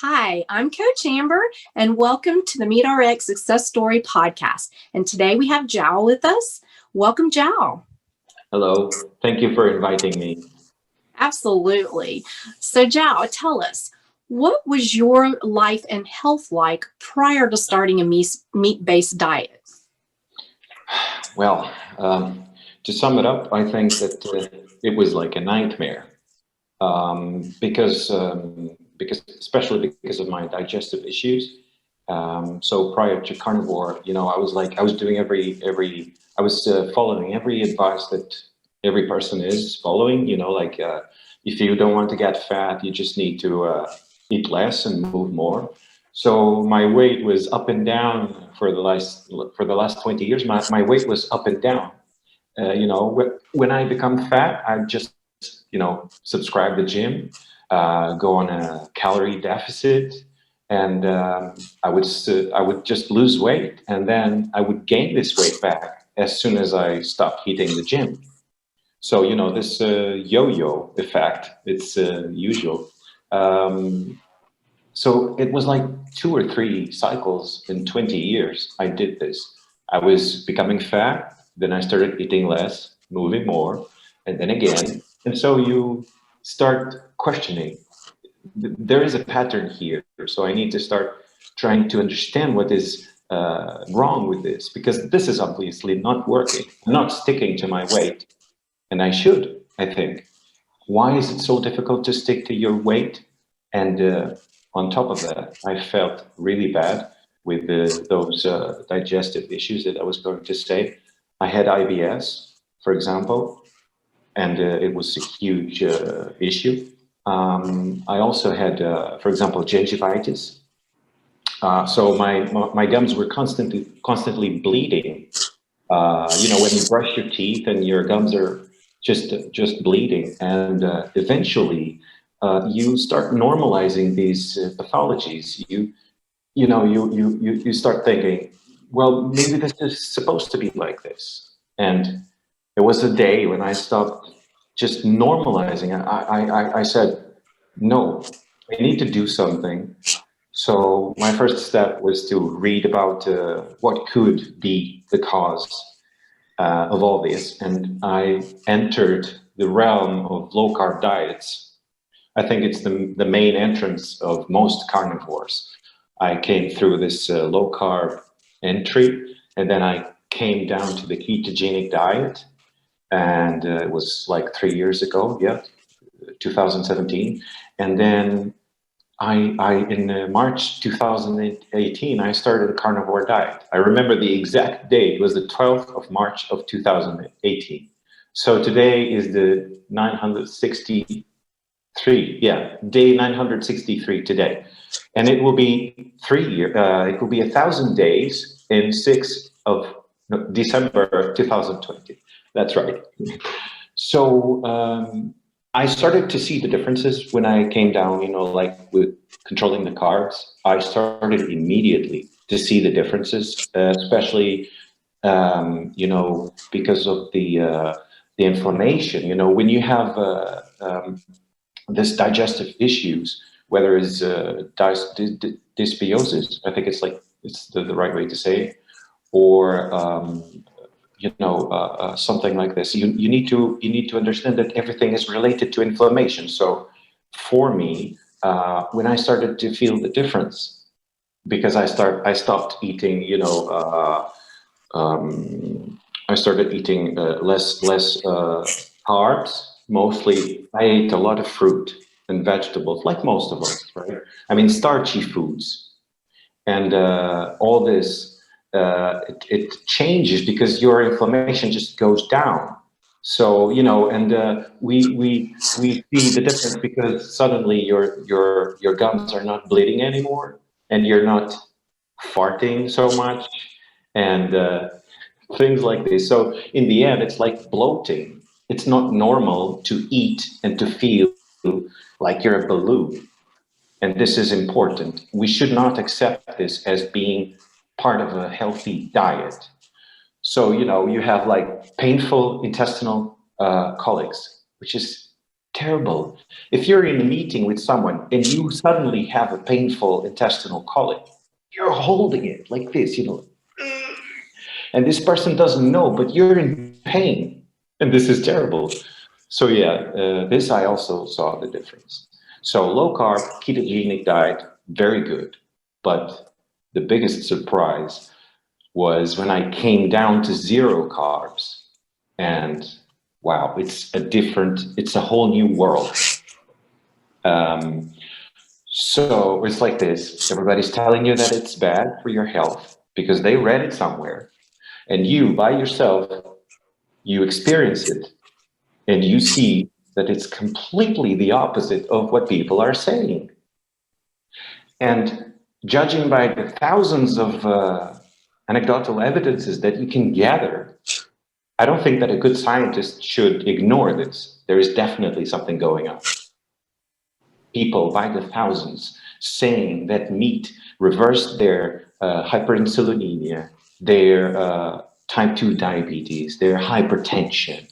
Hi, I'm Coach Amber, and welcome to the MeetRx Success Story podcast. And today we have João with us. Welcome, João. Hello. Thank you for inviting me. Absolutely. So, João, tell us, what was your life and health like prior to starting a meat-based diet? Well, to sum it up, I think that it was like a nightmare because especially because of my digestive issues. So prior to carnivore, I was doing following every advice that every person is following. If you don't want to get fat, you just need to eat less and move more. So my weight was up and down for the last 20 years. My weight was up and down. When I become fat, I just subscribe to the gym, go on a calorie deficit, and I would just lose weight, and then I would gain this weight back as soon as I stopped hitting the gym. So this yo-yo effect, it's usual. So it was like 2 or 3 cycles in 20 years. I did this. I was becoming fat, then I started eating less, moving more, and then again. And so you start questioning. There is a pattern here, so I need to start trying to understand what is wrong with this, because this is obviously not working. I'm not sticking to my weight, and I should, I think. Why is it so difficult to stick to your weight? And on top of that, I felt really bad with those digestive issues that I was going to say. I had IBS, for example, and it was a huge issue. I also had, for example, gingivitis. So my gums were constantly bleeding. When you brush your teeth and your gums are just bleeding, and eventually you start normalizing these pathologies. You start thinking, well, maybe this is supposed to be like this. And there was a day when I stopped just normalizing. I said, no, I need to do something. So my first step was to read about what could be the cause of all this. And I entered the realm of low-carb diets. I think it's the main entrance of most carnivores. I came through this low-carb entry, and then I came down to the ketogenic diet. And it was like 3 years ago, 2017. And then in March 2018, I started a carnivore diet. I remember the exact date. It was the 12th of March of 2018. So today is the 963, day 963 today. And it will be 3 years, it will be 1,000 days in December 2020. That's right. So I started to see the differences when I came down, like with controlling the carbs. I started immediately to see the differences, especially, because of the inflammation. When you have this digestive issues, whether it's dysbiosis, I think it's the right way to say it, or something like this. You need to understand that everything is related to inflammation. So for me, when I started to feel the difference, because I stopped eating, I started eating less carbs. Mostly, I ate a lot of fruit and vegetables, like most of us, right? I mean, starchy foods, and all this. It changes because your inflammation just goes down. So and we see the difference because suddenly your gums are not bleeding anymore, and you're not farting so much, and things like this. So in the end, it's like bloating. It's not normal to eat and to feel like you're a balloon. And this is important. We should not accept this as being part of a healthy diet. So, you have like painful intestinal colics, which is terrible. If you're in a meeting with someone and you suddenly have a painful intestinal colic, you're holding it like this, and this person doesn't know, but you're in pain, and this is terrible. So yeah, this I also saw the difference. So low carb, ketogenic diet, very good. But the biggest surprise was when I came down to 0 carbs, and wow, it's a whole new world. So it's like this, everybody's telling you that it's bad for your health because they read it somewhere, and you by yourself, you experience it, and you see that it's completely the opposite of what people are saying. And judging by the thousands of anecdotal evidences that you can gather, I don't think that a good scientist should ignore this. There is definitely something going on. People by the thousands saying that meat reversed their hyperinsulinemia, their type 2 diabetes, their hypertension,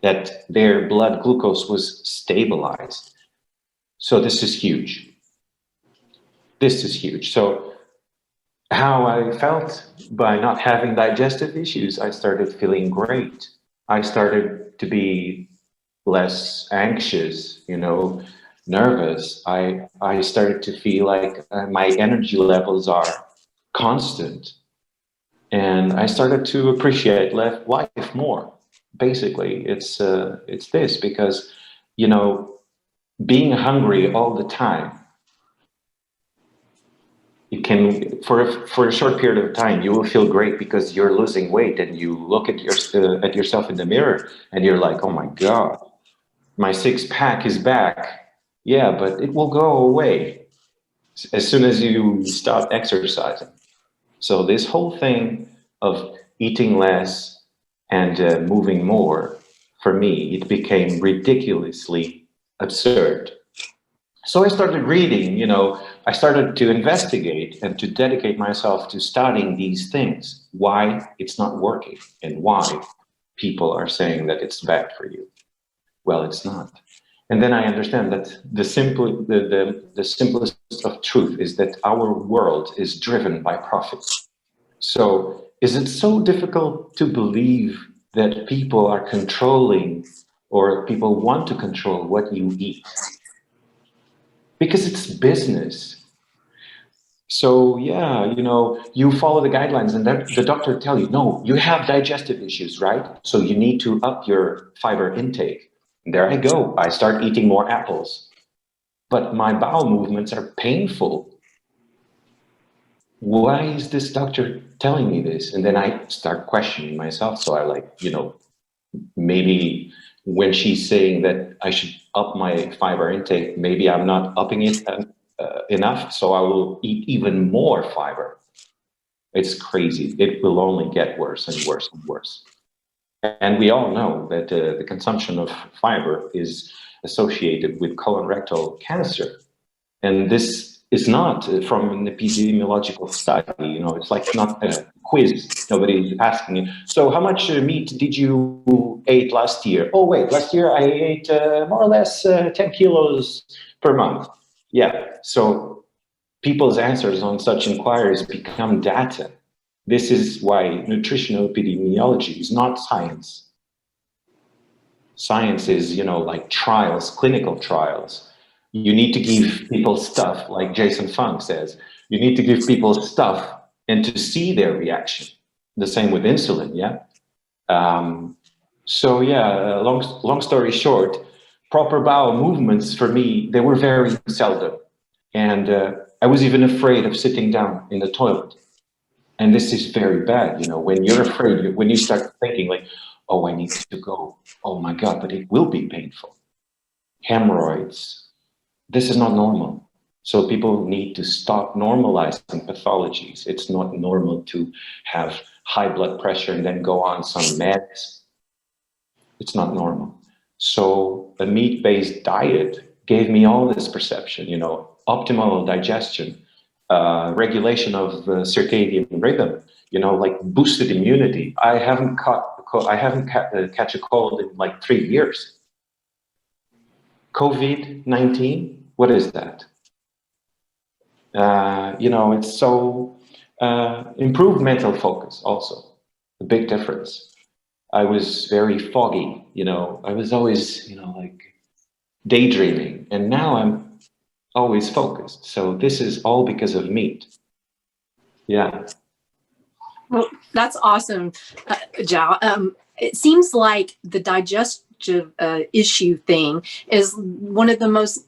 that their blood glucose was stabilized. So this is huge. This is huge. So how I felt by not having digestive issues, I started feeling great. I started to be less anxious, nervous. I started to feel like my energy levels are constant. And I started to appreciate life more. Basically, it's this, because, being hungry all the time, it can, for a short period of time, you will feel great because you're losing weight, and you look at yourself in the mirror and you're like, oh my God, my 6-pack is back. Yeah, but it will go away as soon as you stop exercising. So this whole thing of eating less and moving more, for me, it became ridiculously absurd. So I started reading, I started to investigate and to dedicate myself to studying these things, why it's not working and why people are saying that it's bad for you. Well, it's not. And then I understand that the simplest of truth is that our world is driven by profit. So is it so difficult to believe that people are controlling, or people want to control what you eat? Because it's business. So yeah, you follow the guidelines, and then the doctor tell you, no, you have digestive issues, right? So you need to up your fiber intake. And there I go. I start eating more apples. But my bowel movements are painful. Why is this doctor telling me this? And then I start questioning myself. So I maybe when she's saying that I should up my fiber intake, maybe I'm not upping it enough. So I will eat even more fiber. It's crazy. It will only get worse and worse and worse. And we all know that the consumption of fiber is associated with colorectal cancer. And this is not from an epidemiological study, it's like not a quiz. Nobody's asking you, so how much meat did you eat last year? Oh, wait, last year I ate more or less 10 kilos per month. Yeah, so people's answers on such inquiries become data. This is why nutritional epidemiology is not science. Science is, like trials, clinical trials. You need to give people stuff, like Jason Fung says. You need to give people stuff and to see their reaction. The same with insulin, yeah? So yeah, long story short, proper bowel movements for me, they were very seldom. And I was even afraid of sitting down in the toilet. And this is very bad, when you're afraid, when you start thinking like, oh, I need to go. Oh my God, but it will be painful. Hemorrhoids. This is not normal. So people need to stop normalizing pathologies. It's not normal to have high blood pressure and then go on some meds. It's not normal. So a meat-based diet gave me all this perception, optimal digestion, regulation of circadian rhythm, like boosted immunity. I haven't catch a cold in like 3 years. COVID-19, what is that? It's so improved mental focus also, a big difference. I was very foggy, I was always, like daydreaming, and now I'm always focused. So this is all because of meat. Yeah. Well, that's awesome, João. It seems like the digestive issue thing is one of the most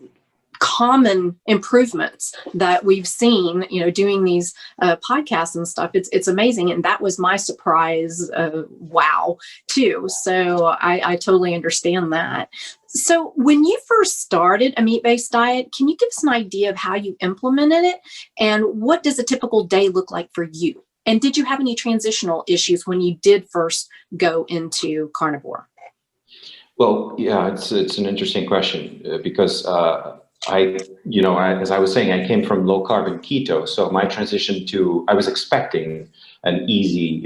common improvements that we've seen, doing these podcasts and stuff. It's amazing. And that was my surprise. Wow, too. So I totally understand that. So when you first started a meat-based diet, can you give us an idea of how you implemented it? And what does a typical day look like for you? And did you have any transitional issues when you did first go into carnivore? Well, yeah, it's an interesting question because as I was saying, I came from low carb and keto. So my transition I was expecting an easy,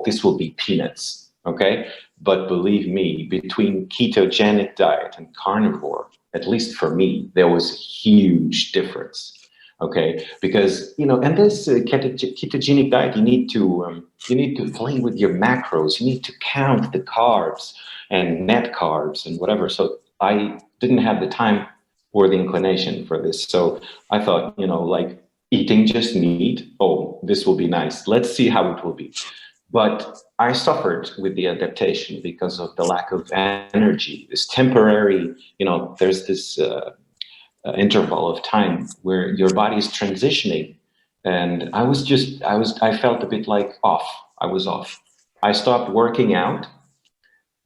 this will be peanuts. Okay. But believe me, between ketogenic diet and carnivore, at least for me, there was a huge difference. Okay. Because, and this ketogenic diet, you need to play with your macros. You need to count the carbs and net carbs and whatever. So I didn't have the time or the inclination for this. So I thought, like eating just meat, this will be nice. Let's see how it will be. But I suffered with the adaptation because of the lack of energy, this temporary, there's this interval of time where your body is transitioning. And I felt a bit like off. I was off. I stopped working out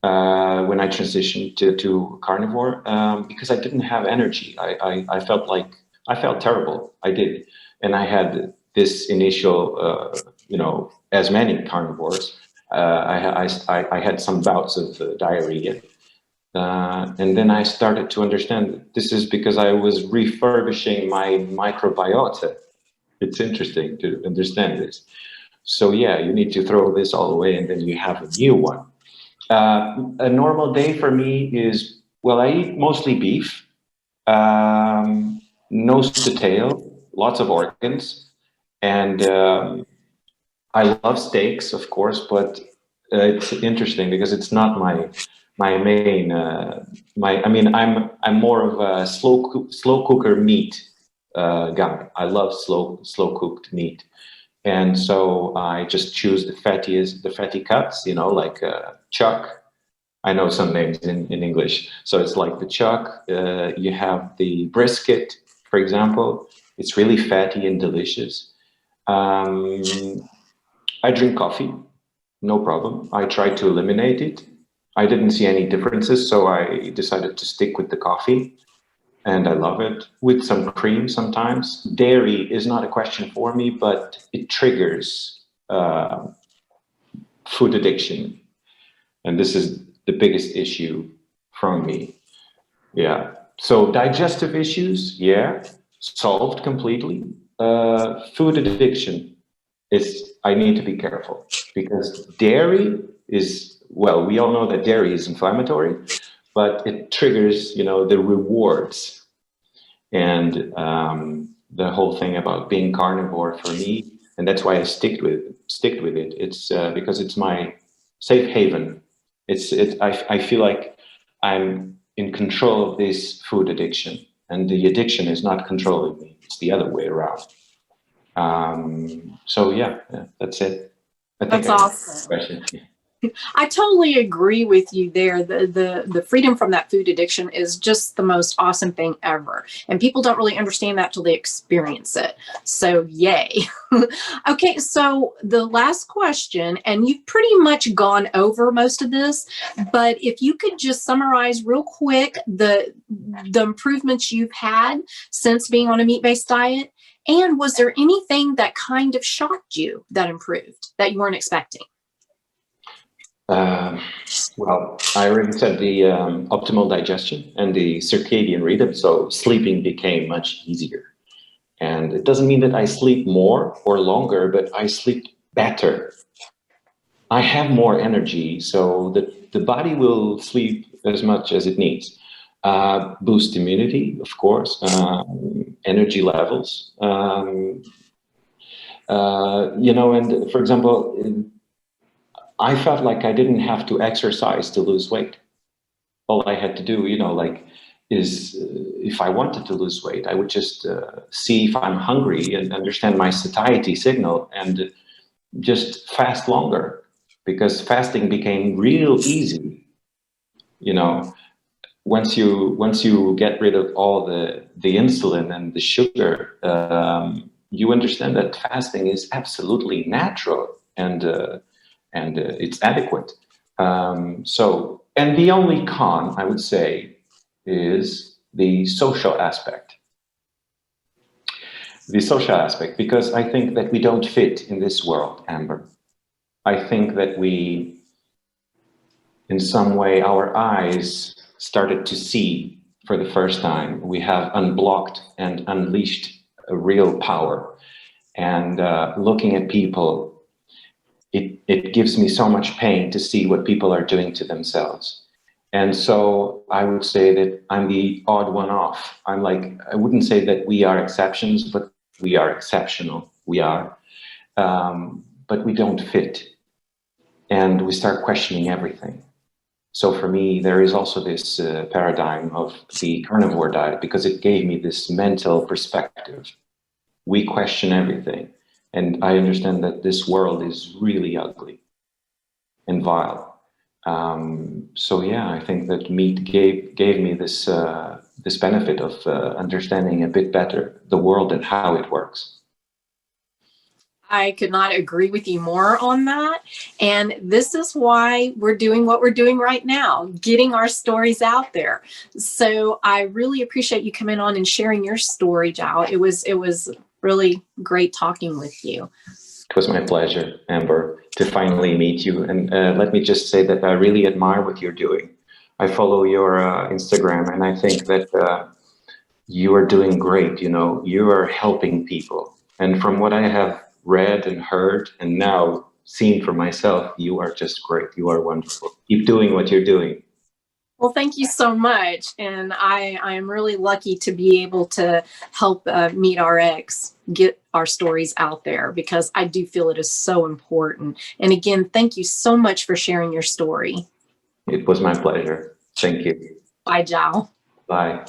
when I transitioned to carnivore because I didn't have energy. I felt terrible. I did. And I had this initial, as many carnivores, I had some bouts of diarrhea. And then I started to understand that this is because I was refurbishing my microbiota. It's interesting to understand this. So yeah, you need to throw this all away and then you have a new one. A normal day for me is, I eat mostly beef, nose to tail, lots of organs. And I love steaks, of course, but it's interesting because it's not my main, I'm more of a slow cooker meat guy. I love slow cooked meat. And so I just choose the fatty cuts, like chuck. I know some names in English. So it's like the chuck. You have the brisket, for example. It's really fatty and delicious. I drink coffee, no problem. I tried to eliminate it. I didn't see any differences, so I decided to stick with the coffee. And I love it, with some cream sometimes. Dairy is not a question for me, but it triggers food addiction. And this is the biggest issue from me. Yeah. So digestive issues, solved completely. Food addiction I need to be careful because dairy is, we all know that dairy is inflammatory, but it triggers, the rewards. And the whole thing about being carnivore for me, and that's why I stick with it. It's because it's my safe haven. I feel like I'm in control of this food addiction, and the addiction is not controlling me. It's the other way around. So yeah, that's it. That's awesome. I totally agree with you there. The freedom from that food addiction is just the most awesome thing ever. And people don't really understand that till they experience it. So yay. Okay, so the last question, and you've pretty much gone over most of this, but if you could just summarize real quick the improvements you've had since being on a meat-based diet, and was there anything that kind of shocked you that improved that you weren't expecting? I already said the optimal digestion and the circadian rhythm, so sleeping became much easier. And it doesn't mean that I sleep more or longer, but I sleep better. I have more energy, so the body will sleep as much as it needs. boost immunity, of course, energy levels. And for example, I felt like I didn't have to exercise to lose weight. All I had to do, is if I wanted to lose weight, I would just see if I'm hungry and understand my satiety signal and just fast longer, because fasting became real easy. Once you get rid of all the insulin and the sugar, you understand that fasting is absolutely natural and it's adequate. And the only con, I would say, is the social aspect. The social aspect, because I think that we don't fit in this world, Amber. I think that we, in some way, our eyes started to see for the first time. We have unblocked and unleashed a real power. And looking at people, it gives me so much pain to see what people are doing to themselves. And so I would say that I'm the odd one off. I wouldn't say that we are exceptions, but we are exceptional. We are. But we don't fit. And we start questioning everything. So for me, there is also this paradigm of the carnivore diet, because it gave me this mental perspective. We question everything. And I understand that this world is really ugly and vile. So yeah, I think that meat gave me this this benefit of understanding a bit better the world and how it works. I could not agree with you more on that. And this is why we're doing what we're doing right now, getting our stories out there. So I really appreciate you coming on and sharing your story, João. It was really great talking with you. It was my pleasure, Amber, to finally meet you. And let me just say that I really admire what you're doing. I follow your Instagram, and I think that you are doing great. You are helping people. And from what I have read and heard and now seen for myself, you are just great. You are wonderful. Keep doing what you're doing. Well, thank you so much. And I am really lucky to be able to help MeatRx get our stories out there, because I do feel it is so important. And again, thank you so much for sharing your story. It was my pleasure. Thank you. Bye, João. Bye.